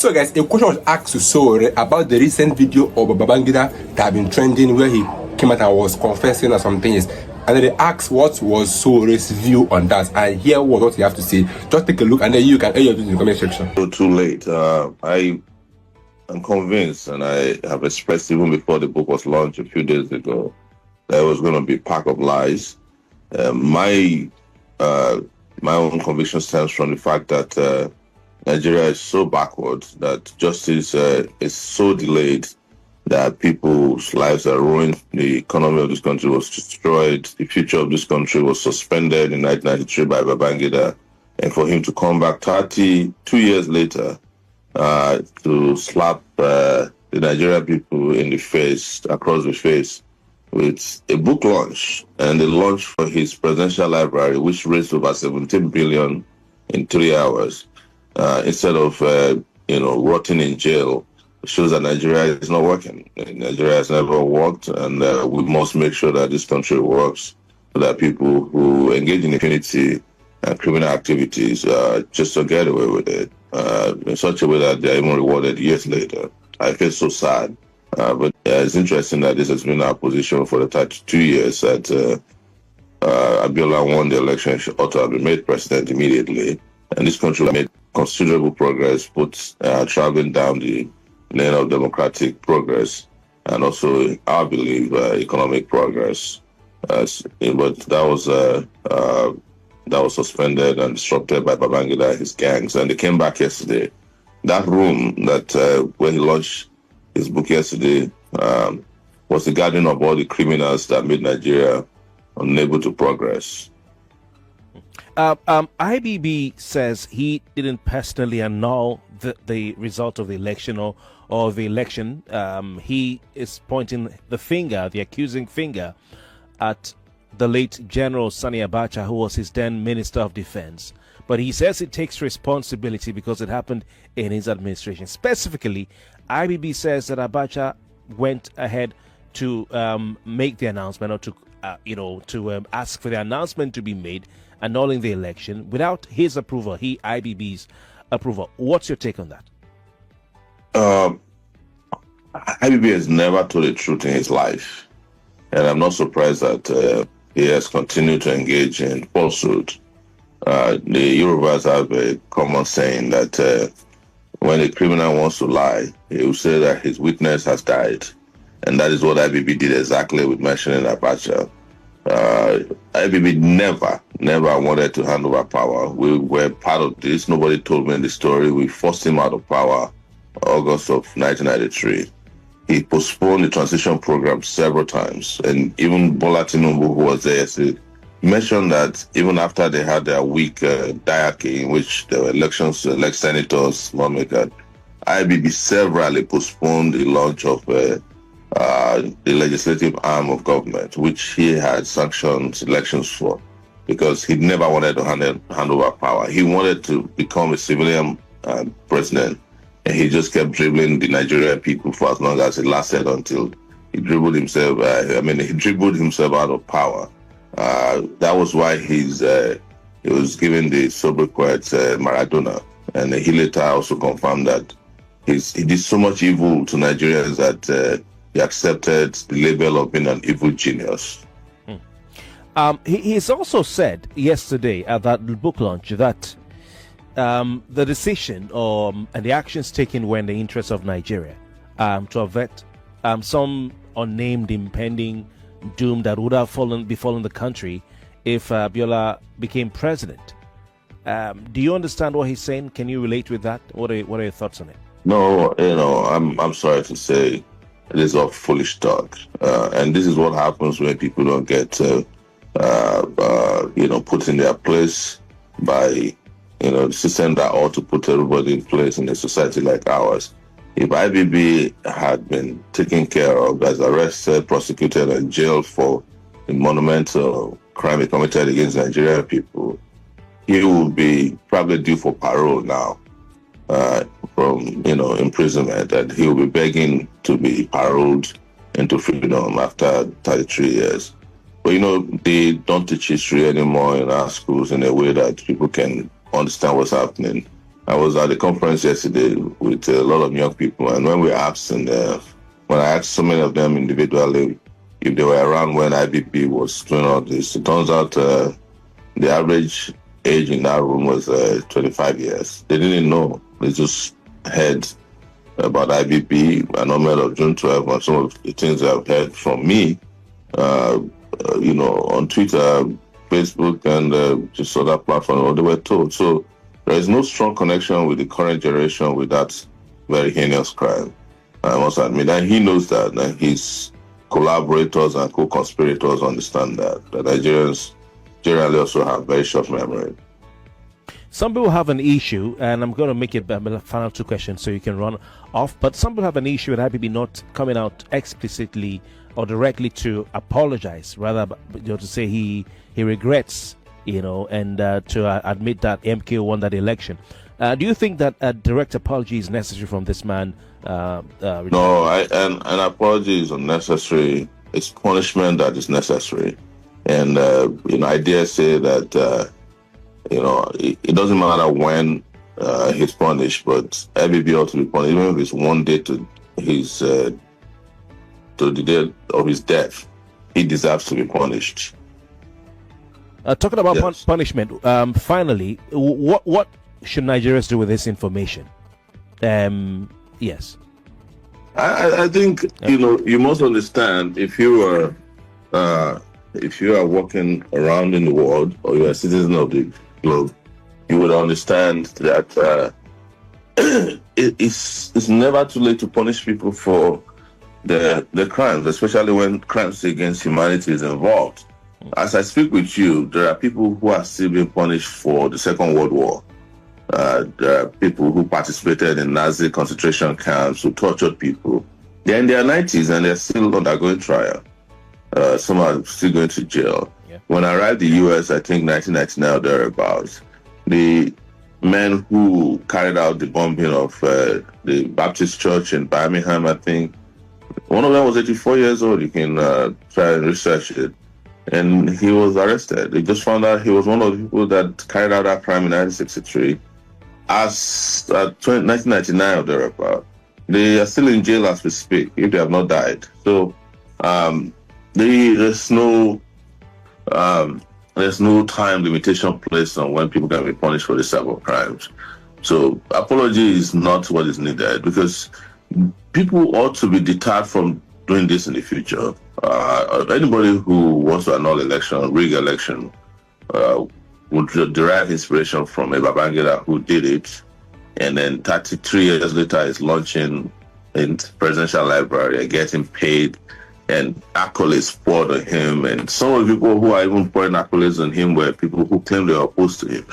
So guys, a question was asked to Sowore about the recent video of Babangida that had been trending where he came out and was confessing on some things. And then they asked what was Sowore's view on that. And here was what he have to say. Just take a look and then you can add your views in the comment section. So too late. I am convinced, and I have expressed even before the book was launched a few days ago, that it was going to be a pack of lies. My own conviction stems from the fact that Nigeria is so backward, that justice is so delayed, that people's lives are ruined. The economy of this country was destroyed. The future of this country was suspended in 1993 by Babangida. And for him to come back 32 years later to slap the Nigerian people in the face, across the face, with a book launch and the launch for his presidential library, which raised over 17 billion in 3 hours, instead of rotting in jail, shows that Nigeria is not working. Nigeria has never worked, and we must make sure that this country works so that people who engage in impunity and criminal activities just don't get away with it in such a way that they're even rewarded years later. I feel so sad. But it's interesting that this has been our position for the 32 years that Abiola won the election. She ought to have been made president immediately. And this country made considerable progress, both traveling down the lane of democratic progress and also, I believe, economic progress. But that was suspended and disrupted by Babangida and his gangs. And they came back yesterday. That room that where he launched his book yesterday was the garden of all the criminals that made Nigeria unable to progress. IBB says he didn't personally annul the result of the election or the election. He is pointing the accusing finger at the late General Sani Abacha, who was his then Minister of Defense. But he says it takes responsibility because it happened in his administration. Specifically, IBB says that Abacha went ahead to make the announcement, or to ask for the announcement to be made, annulling the election without his approval, IBB's approval. What's your take on that? IBB has never told the truth in his life, and I'm not surprised that he has continued to engage in falsehood. The Yorubas have a common saying that when a criminal wants to lie, he will say that his witness has died. And that is what IBB did exactly with mentioning Abacha. IBB never wanted to hand over power. We were part of this. Nobody told me the story. We forced him out of power August of 1993. He postponed the transition program several times. And even Bola Tinubu, who was there yesterday, mentioned that even after they had their weak diarchy, in which there were elections to elect senators, lawmakers, IBB severally postponed the launch of the legislative arm of government, which he had sanctioned elections for, because he never wanted to hand over power. He wanted to become a civilian president, and he just kept dribbling the Nigerian people for as long as it lasted, until he dribbled himself. He dribbled himself out of power. That was why he was given the sobriquet Maradona, and he later also confirmed that he did so much evil to Nigerians that he accepted the label of being an evil genius. He's also said yesterday at that book launch that the decision and the actions taken were in the interest of Nigeria to avert some unnamed impending doom that would have befallen the country if Abiola became president. Do you understand what he's saying? Can you relate with that? What are your thoughts on it? No, I'm sorry to say, it is all foolish talk, and this is what happens when people don't get put in their place by the system that ought to put everybody in place in a society like ours. If IBB had been taken care of, as arrested, prosecuted, and jailed for the monumental crime he committed against Nigerian people, he would be probably due for parole now from imprisonment, and he will be begging to be paroled into freedom after 33 years. But they don't teach history anymore in our schools in a way that people can understand what's happening. I was at a conference yesterday with a lot of young people, and when we asked, and when I asked so many of them individually if they were around when IBB was doing all this, it turns out the average age in that room was 25 years. They didn't know. They just heard about IBB, annulment of June 12, and some of the things I've heard from me, on Twitter, Facebook, and just other platforms, what they were told. So there is no strong connection with the current generation with that very heinous crime. I must admit, and he knows that, and his collaborators and co-conspirators understand that Nigerians generally also have very short memory. Some people have an issue, and I'm going to make it the final two questions so you can run off, but some people have an issue with IBB not coming out explicitly or directly to apologize, rather to say he regrets, and to admit that MK won that election. Do you think that a direct apology is necessary from this man? No, an apology is unnecessary. It's punishment that is necessary. And, I dare say that, it doesn't matter when he's punished, but IBB ought to be punished, even if it's one day to the day of his death. He deserves to be punished. Talking about punishment, finally, what should Nigerians do with this information? Yes. I think, you must understand, if you are walking around in the world, or you're a citizen of the globe, you would understand that it's never too late to punish people for the crimes, especially when crimes against humanity is involved. As I speak with you, there are people who are still being punished for the Second World War. There are people who participated in Nazi concentration camps, who tortured people. They're in their 90s and they're still undergoing trial. Some are still going to jail. Yeah. When I arrived in the U.S., I think 1999 or thereabouts, the men who carried out the bombing of the Baptist church in Birmingham, I think, one of them was 84 years old. You can try and research it. And he was arrested. They just found out he was one of the people that carried out that crime in 1963. As 1999 or thereabout, they are still in jail as we speak, if they have not died. So there's no time limitation placed on when people can be punished for this type of crimes. So apology is not what is needed, because people ought to be deterred from doing this in the future. Anybody who wants to annul election, rig election, would derive inspiration from Ekpa Babangida, who did it, and then 33 years later is launching in presidential library and getting paid, and accolades poured on him. And some of the people who are even pouring accolades on him were people who claimed they were opposed to him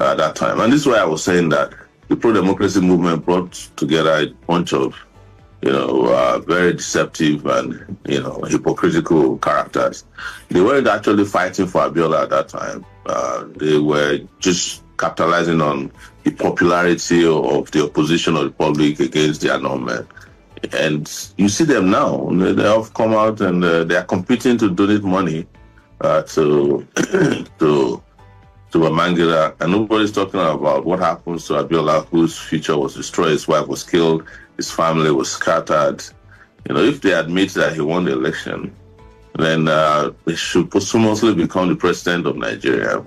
at that time. And this is why I was saying that the pro-democracy movement brought together a bunch of very deceptive and, hypocritical characters. They weren't actually fighting for Abiola at that time. They were just capitalizing on the popularity of the opposition of the public against the annulment. And you see them now. They have come out and they are competing to donate money to Babangida. And nobody's talking about what happens to Abiola, whose future was destroyed. His wife was killed. His family was scattered. If they admit that he won the election, then he should posthumously become the president of Nigeria.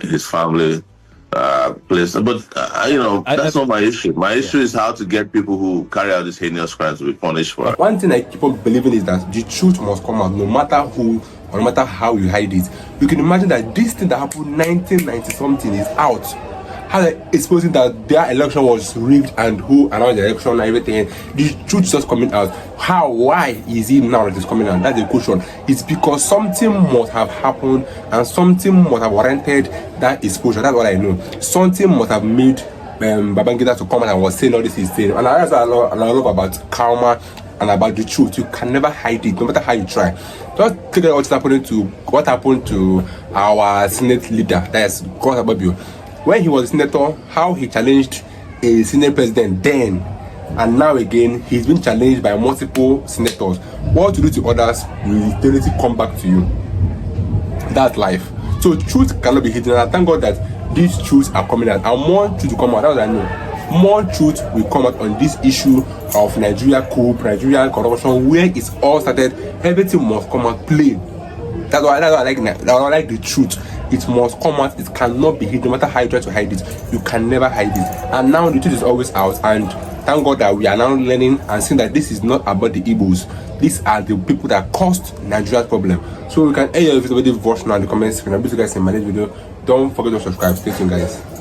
His family place. But, that's not my issue. My issue is how to get people who carry out these heinous crimes to be punished for it. One thing I keep on believing is that the truth must come out, no matter who or no matter how you hide it. You can imagine that this thing that happened 1990 something is out. How they exposing that their election was rigged and who announced the election and everything. The truth is just coming out. Why is it now that it's coming out? That's the question. It's because something must have happened and something must have warranted that exposure. That's what I know. Something must have made Babangida to come out and was saying all this he's saying. And I love about karma and about the truth. You can never hide it, no matter how you try. Just take a look at what happened to our Senate leader, that's God Ababio. When he was a senator, how he challenged a Senate president then, and now again, he's been challenged by multiple senators. What you do to others will literally come back to you. That's life. So truth cannot be hidden. And I thank God that these truths are coming out, and more truth will come out. That's what I know. More truth will come out on this issue of Nigeria coup, Nigeria corruption, where it's all started. Everything must come out plain. That's why I like. That's why I like the truth. It must come out. It cannot be hidden. No matter how you try to hide it, you can never hide it. And now the truth is always out. And thank God that we are now learning and seeing that this is not about the Igbos. These are the people that caused Nigeria's problem. So we can hear your video voice now in the comment section. I'll be you guys in my next video. Don't forget to subscribe. Stay tuned, guys.